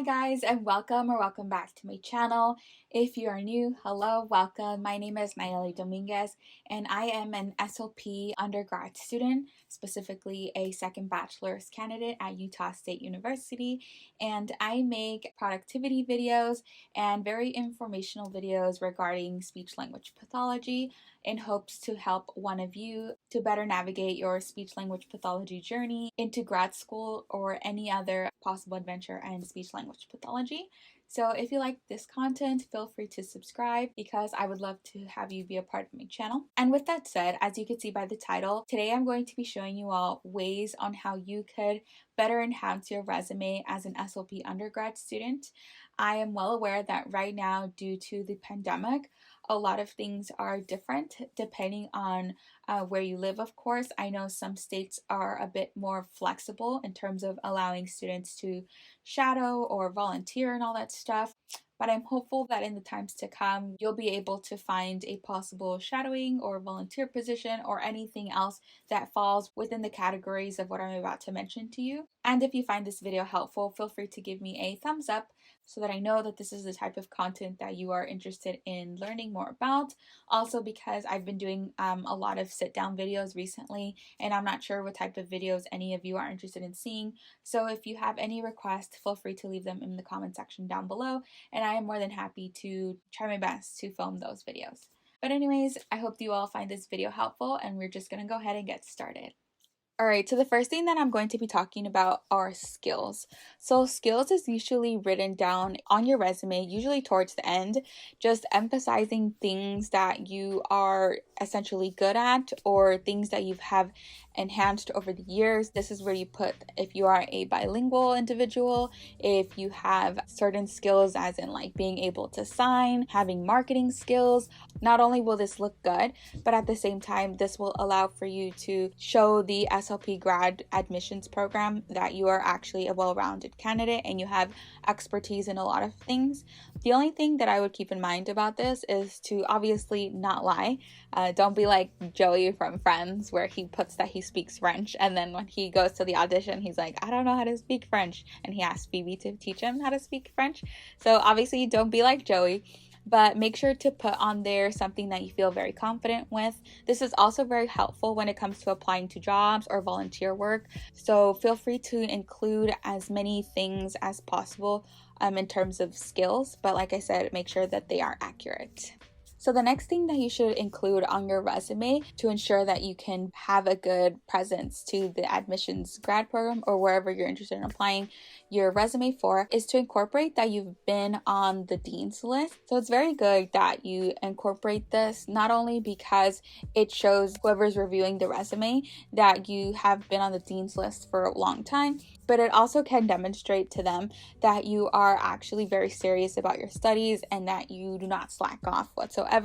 guys, and welcome back to my channel. If you are new, hello, welcome. My name is Nayeli Dominguez and I am an SLP undergrad student, specifically a second bachelor's candidate at Utah State University, and I make productivity videos and very informational videos regarding speech language pathology in hopes to help one of you to better navigate your speech language pathology journey into grad school or any other possible adventure in speech language pathology. So if you like this content, feel free to subscribe because I would love to have you be a part of my channel. And with that said, as you can see by the title, today I'm going to be showing you all ways on how you could better enhance your resume as an SLP undergrad student. I am well aware that right now, due to the pandemic, a lot of things are different depending on where you live, of course. I know some states are a bit more flexible in terms of allowing students to shadow or volunteer and all that stuff. But I'm hopeful that in the times to come, you'll be able to find a possible shadowing or volunteer position or anything else that falls within the categories of what I'm about to mention to you. And if you find this video helpful, feel free to give me a thumbs up so that I know that this is the type of content that you are interested in learning more about. Also, because I've been doing a lot of sit-down videos recently, and I'm not sure what type of videos any of you are interested in seeing. So if you have any requests, feel free to leave them in the comment section down below, and I am more than happy to try my best to film those videos. But anyways, I hope you all find this video helpful, and we're just gonna go ahead and get started. Alright, so the first thing that I'm going to be talking about are skills. So skills is usually written down on your resume, usually towards the end, just emphasizing things that you are essentially good at or things that you have enhanced over the years. This is where you put if you are a bilingual individual, if you have certain skills as in like being able to sign, having marketing skills. Not only will this look good, but at the same time, this will allow for you to show the SLP Grad admissions program that you are actually a well-rounded candidate and you have expertise in a lot of things. The only thing that I would keep in mind about this is to obviously not lie. Don't be like Joey from Friends, where he puts that he speaks French, and then when he goes to the audition, he's like, I don't know how to speak French, and he asks Phoebe to teach him how to speak French. So obviously don't be like Joey, but make sure to put on there something that you feel very confident with. This is also very helpful when it comes to applying to jobs or volunteer work. So feel free to include as many things as possible in terms of skills, but like I said, make sure that they are accurate. So the next thing that you should include on your resume to ensure that you can have a good presence to the admissions grad program or wherever you're interested in applying your resume for is to incorporate that you've been on the dean's list. So it's very good that you incorporate this, not only because it shows whoever's reviewing the resume that you have been on the dean's list for a long time, but it also can demonstrate to them that you are actually very serious about your studies and that you do not slack off whatsoever.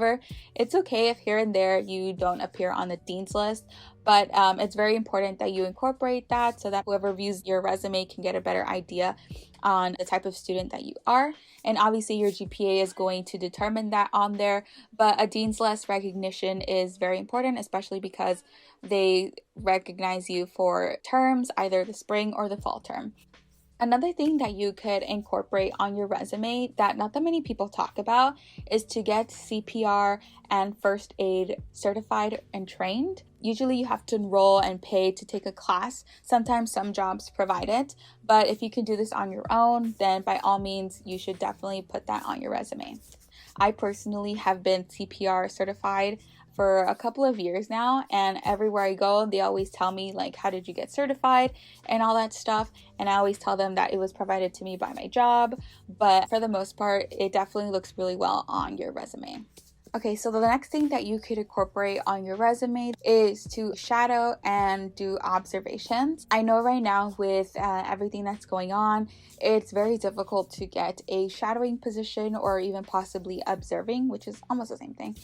It's okay if here and there you don't appear on the dean's list, but it's very important that you incorporate that so that whoever views your resume can get a better idea on the type of student that you are. And obviously your GPA is going to determine that on there, but a dean's list recognition is very important, especially because they recognize you for terms, either the spring or the fall term. Another thing that you could incorporate on your resume that not that many people talk about is to get CPR and First Aid certified and trained. Usually you have to enroll and pay to take a class. Sometimes some jobs provide it, but if you can do this on your own, then by all means, you should definitely put that on your resume. I personally have been CPR certified for a couple of years now, and everywhere I go they always tell me like, how did you get certified and all that stuff, and I always tell them that it was provided to me by my job, but for the most part it definitely looks really well on your resume. Okay, so the next thing that you could incorporate on your resume is to shadow and do observations. I know right now with everything that's going on, it's very difficult to get a shadowing position or even possibly observing, which is almost the same thing.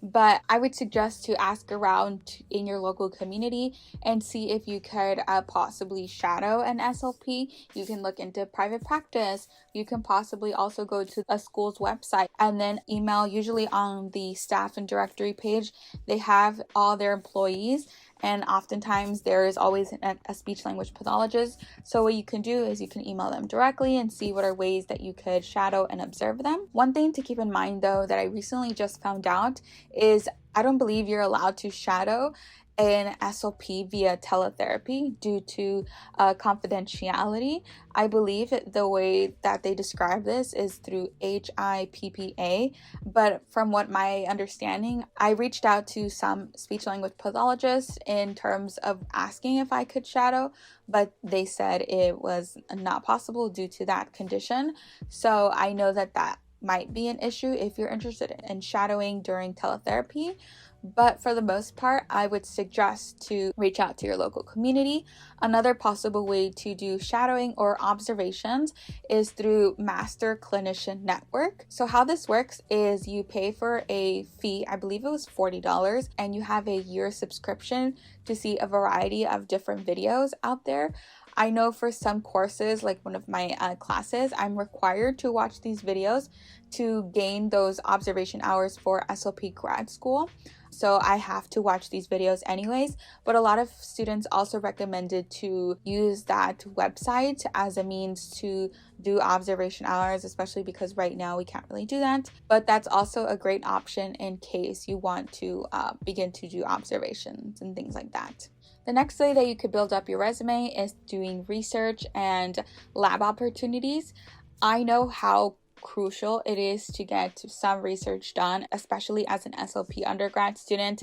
But I would suggest to ask around in your local community and see if you could possibly shadow an SLP. You can look into private practice. you can possibly also go to a school's website and then email. Usually on the staff and directory page, they have all their employees, and oftentimes there is always a speech language pathologist. So what you can do is you can email them directly and see what are ways that you could shadow and observe them. One thing to keep in mind though that I recently just found out is I don't believe you're allowed to shadow an SLP via teletherapy due to confidentiality. I believe the way that they describe this is through HIPPA, but from what my understanding, I reached out to some speech language pathologists in terms of asking if I could shadow, but they said it was not possible due to that condition. So I know that might be an issue if you're interested in shadowing during teletherapy. But for the most part, I would suggest to reach out to your local community. Another possible way to do shadowing or observations is through Master Clinician Network. So how this works is you pay for a fee, I believe it was $40, and you have a year subscription to see a variety of different videos out there. I know for some courses, like one of my classes, I'm required to watch these videos to gain those observation hours for SLP grad school. So I have to watch these videos anyways, but a lot of students also recommended to use that website as a means to do observation hours, especially because right now we can't really do that. But that's also a great option in case you want to begin to do observations and things like that. The next way that you could build up your resume is doing research and lab opportunities. I know how crucial it is to get some research done, especially as an SLP undergrad student.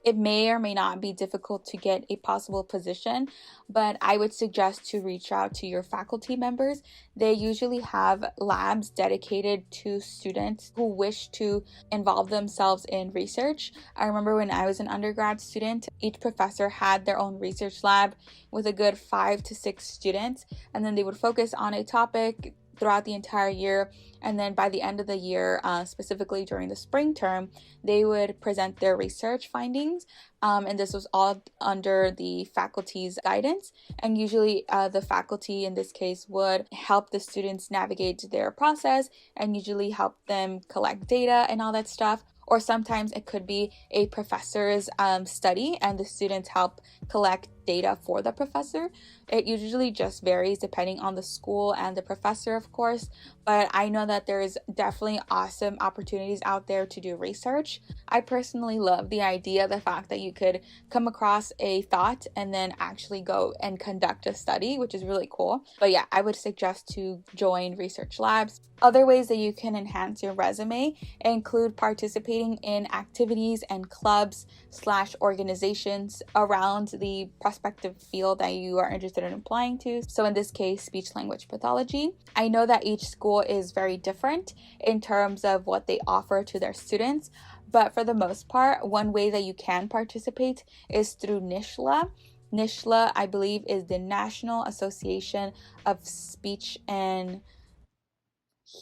It may or may not be difficult to get a possible position, but I would suggest to reach out to your faculty members. They usually have labs dedicated to students who wish to involve themselves in research. I remember when I was an undergrad student, each professor had their own research lab with a good 5 to 6 students, and then they would focus on a topic throughout the entire year, and then by the end of the year, specifically during the spring term, they would present their research findings, and this was all under the faculty's guidance. And usually the faculty in this case would help the students navigate their process and usually help them collect data and all that stuff. Or sometimes it could be a professor's study and the students help collect data for the professor. It usually just varies depending on the school and the professor, of course, but I know that there's definitely awesome opportunities out there to do research. I personally love the idea, the fact that you could come across a thought and then actually go and conduct a study, which is really cool. But yeah, I would suggest to join research labs. Other ways that you can enhance your resume include participating in activities and clubs / organizations around the prospective field that you are interested in applying to. So in this case, speech language pathology. I know that each school is very different in terms of what they offer to their students, but for the most part, one way that you can participate is through NISHLA. NISHLA, I believe, is the National Association of Speech and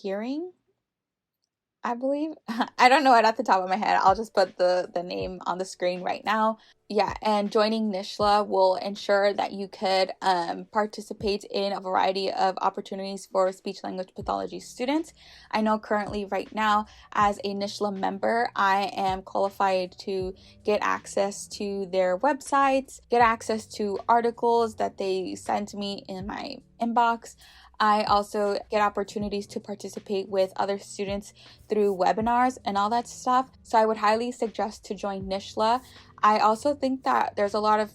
Hearing, I believe. I don't know it at the top of my head. I'll just put the name on the screen right now. Yeah, and joining NISHLA will ensure that you could participate in a variety of opportunities for speech language pathology students. I know currently right now as a NISHLA member, I am qualified to get access to their websites, get access to articles that they send me in my inbox. I also get opportunities to participate with other students through webinars and all that stuff. So I would highly suggest to join NISHLA. I also think that there's a lot of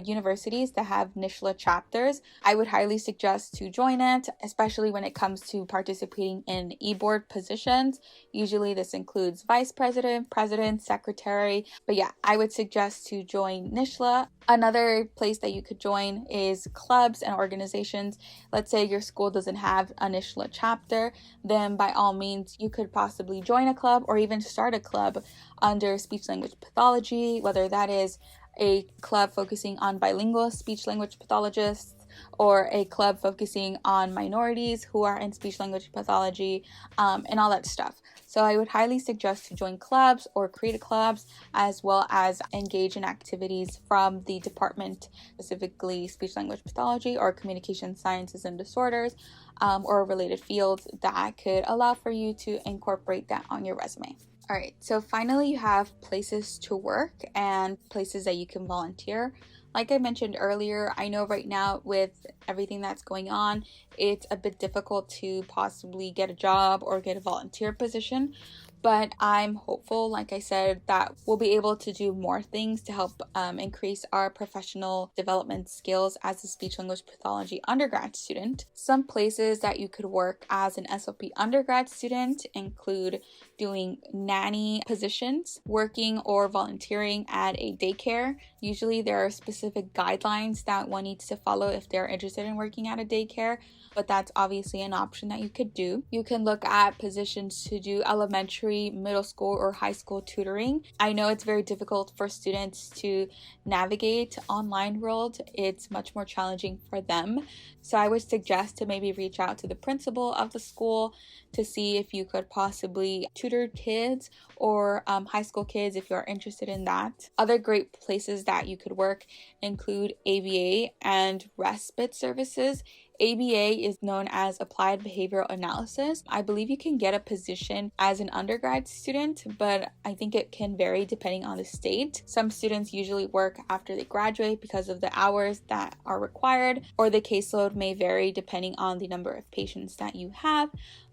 universities that have NISHLA chapters. I would highly suggest to join it, especially when it comes to participating in e-board positions. Usually this includes vice president, president, secretary. But yeah, I would suggest to join NISHLA. Another place that you could join is clubs and organizations. Let's say your school doesn't have a NISHLA chapter, then by all means you could possibly join a club or even start a club under speech language pathology, whether that is a club focusing on bilingual speech language pathologists, or a club focusing on minorities who are in speech language pathology, and all that stuff. So I would highly suggest to join clubs or create clubs, as well as engage in activities from the department, specifically speech language pathology or communication sciences and disorders, or related fields that could allow for you to incorporate that on your resume. All right, so finally you have places to work and places that you can volunteer. Like I mentioned earlier, I know right now with everything that's going on, it's a bit difficult to possibly get a job or get a volunteer position, but I'm hopeful, like I said, that we'll be able to do more things to help increase our professional development skills as a speech language pathology undergrad student. Some places that you could work as an SLP undergrad student include doing nanny positions, working or volunteering at a daycare. Usually there are specific guidelines that one needs to follow if they're interested in working at a daycare, but that's obviously an option that you could do. You can look at positions to do elementary, middle school, or high school tutoring. I know it's very difficult for students to navigate online world. It's much more challenging for them. So I would suggest to maybe reach out to the principal of the school to see if you could possibly tutor kids or high school kids if you're interested in that. Other great places that you could work include ABA and respite services. ABA is known as Applied Behavioral Analysis. I believe you can get a position as an undergrad student, but I think it can vary depending on the state. Some students usually work after they graduate because of the hours that are required, or the caseload may vary depending on the number of patients that you have.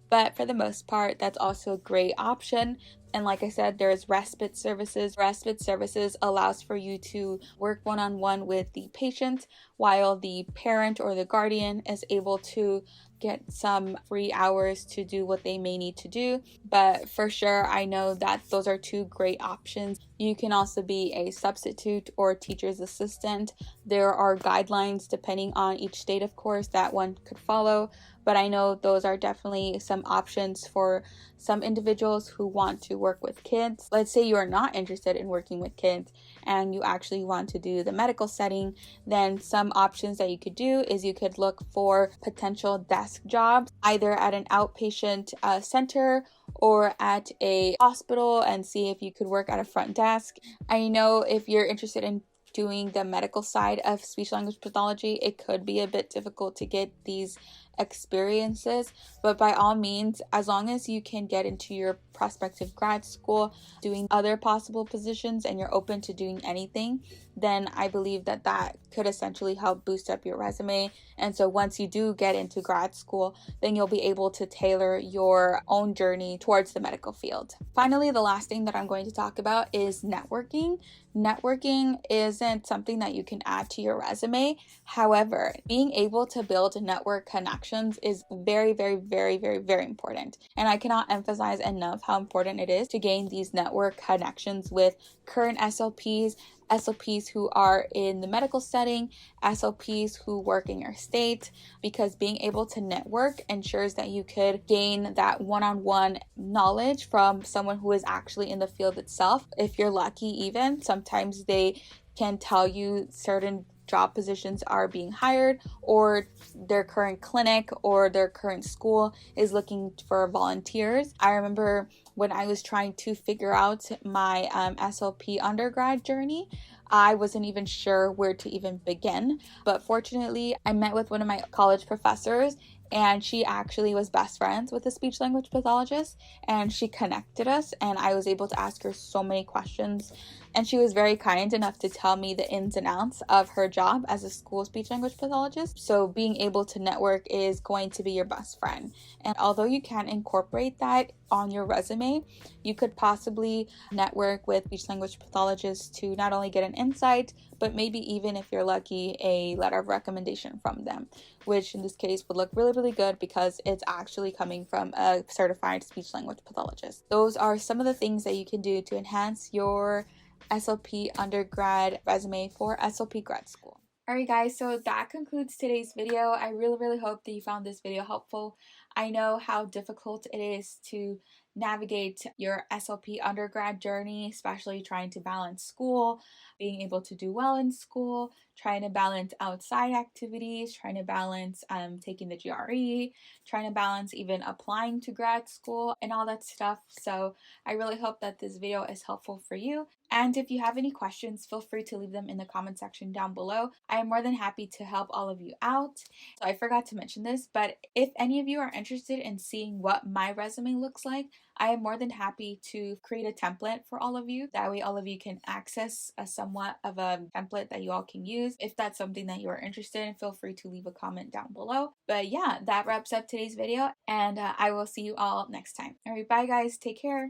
But for the most part, that's also a great option. And like I said, there's respite services. Respite services allows for you to work one-on-one with the patient while the parent or the guardian is able to get some free hours to do what they may need to do. But for sure, I know that those are two great options. You can also be a substitute or teacher's assistant. There are guidelines depending on each state, of course, that one could follow. But I know those are definitely some options for some individuals who want to work with kids. Let's say you are not interested in working with kids and you actually want to do the medical setting, then some options that you could do is you could look for potential desk jobs, either at an outpatient center or at a hospital, and see if you could work at a front desk. I know if you're interested in doing the medical side of speech language pathology, it could be a bit difficult to get these experiences, but by all means, as long as you can get into your prospective grad school doing other possible positions and you're open to doing anything, then I believe that that could essentially help boost up your resume. And so once you do get into grad school, then you'll be able to tailor your own journey towards the medical field. Finally, the last thing that I'm going to talk about is networking. Networking isn't something that you can add to your resume. However, being able to build network connections is very, very, very, very, very important. And I cannot emphasize enough how important it is to gain these network connections with current SLPs, SLPs who are in the medical setting, SLPs who work in your state, because being able to network ensures that you could gain that one-on-one knowledge from someone who is actually in the field itself. If you're lucky, even sometimes they can tell you certain job positions are being hired, or their current clinic or their current school is looking for volunteers. I remember when I was trying to figure out my SLP undergrad journey, I wasn't even sure where to even begin. But fortunately, I met with one of my college professors, and she actually was best friends with a speech language pathologist, and she connected us, and I was able to ask her so many questions. And she was very kind enough to tell me the ins and outs of her job as a school speech language pathologist. So being able to network is going to be your best friend. And although you can incorporate that on your resume, you could possibly network with speech language pathologists to not only get an insight, but maybe even, if you're lucky, a letter of recommendation from them, which in this case would look really, really good because it's actually coming from a certified speech language pathologist. Those are some of the things that you can do to enhance your SLP undergrad resume for SLP grad school. Alright guys, so that concludes today's video. I really, really hope that you found this video helpful. I know how difficult it is to navigate your SLP undergrad journey, especially trying to balance school, being able to do well in school, trying to balance outside activities, trying to balance taking the GRE, trying to balance even applying to grad school and all that stuff. So I really hope that this video is helpful for you. And if you have any questions, feel free to leave them in the comment section down below. I am more than happy to help all of you out. So I forgot to mention this, but if any of you are interested in seeing what my resume looks like, I am more than happy to create a template for all of you. That way all of you can access a somewhat of a template that you all can use. If that's something that you are interested in, feel free to leave a comment down below. But yeah, that wraps up today's video, and I will see you all next time. All right, bye guys, take care.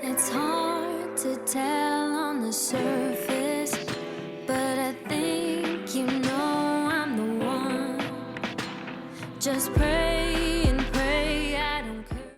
It's hard to tell on the surface, but I think you know I'm the one. Just